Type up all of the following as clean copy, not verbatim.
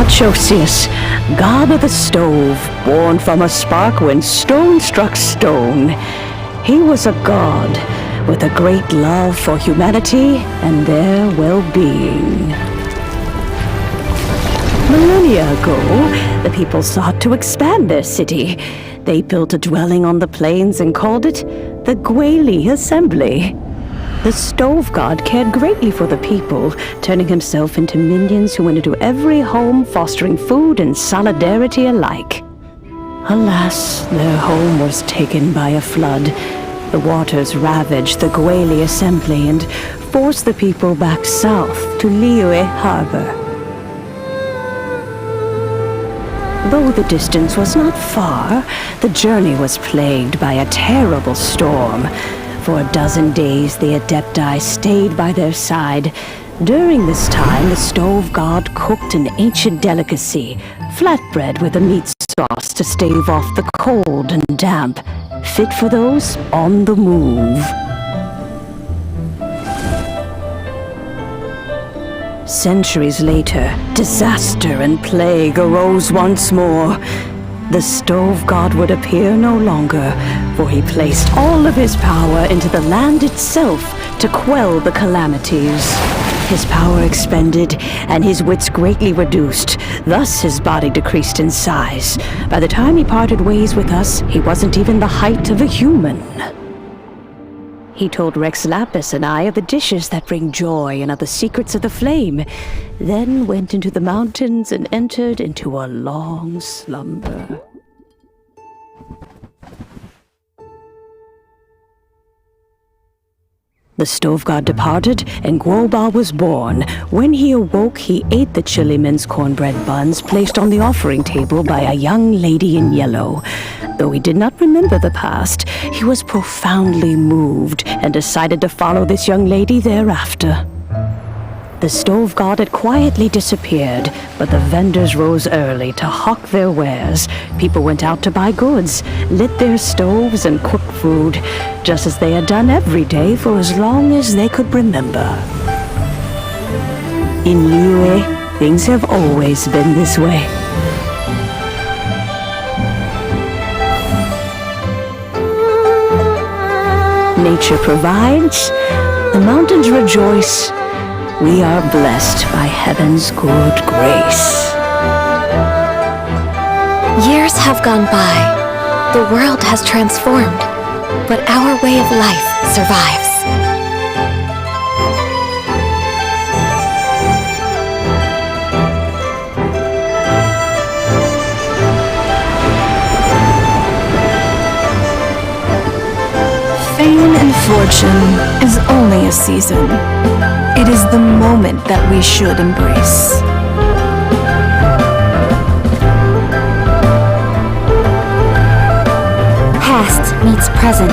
Chosius, god of the stove, born from a spark when stone struck stone. He was a god with a great love for humanity and their well-being. Millennia ago, the people sought to expand their city. They built a dwelling on the plains and called it the Gueli Assembly. The stove god cared greatly for the people, turning himself into minions who went into every home, fostering food and solidarity alike. Alas, their home was taken by a flood. The waters ravaged the Gueli Assembly and forced the people back south to Liyue Harbor. Though the distance was not far, the journey was plagued by a terrible storm. For a dozen days, the Adepti stayed by their side. During this time, the stove god cooked an ancient delicacy, flatbread with a meat sauce to stave off the cold and damp, fit for those on the move. Centuries later, disaster and plague arose once more. The stove god would appear no longer, for he placed all of his power into the land itself to quell the calamities. His power expended, and his wits greatly reduced. Thus his body decreased in size. By the time he parted ways with us, he wasn't even the height of a human. He told Rex Lapis and I of the dishes that bring joy and of the secrets of the flame, then went into the mountains and entered into a long slumber. The stove god departed, and Guoba was born. When he awoke, he ate the Chilimen's cornbread buns placed on the offering table by a young lady in yellow. Though he did not remember the past, he was profoundly moved and decided to follow this young lady thereafter. The stove god had quietly disappeared, but the vendors rose early to hawk their wares. People went out to buy goods, lit their stoves, and cooked food, just as they had done every day for as long as they could remember. In liyue, things have always been this way. Nature provides, the mountains rejoice. We are blessed by heaven's good grace. Years have gone by. The world has transformed, but our way of life survives. Fame and fortune is only a season. It is the moment that we should embrace. Past meets present.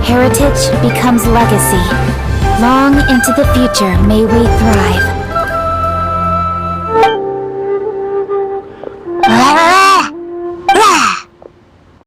Heritage becomes legacy. Long into the future may we thrive.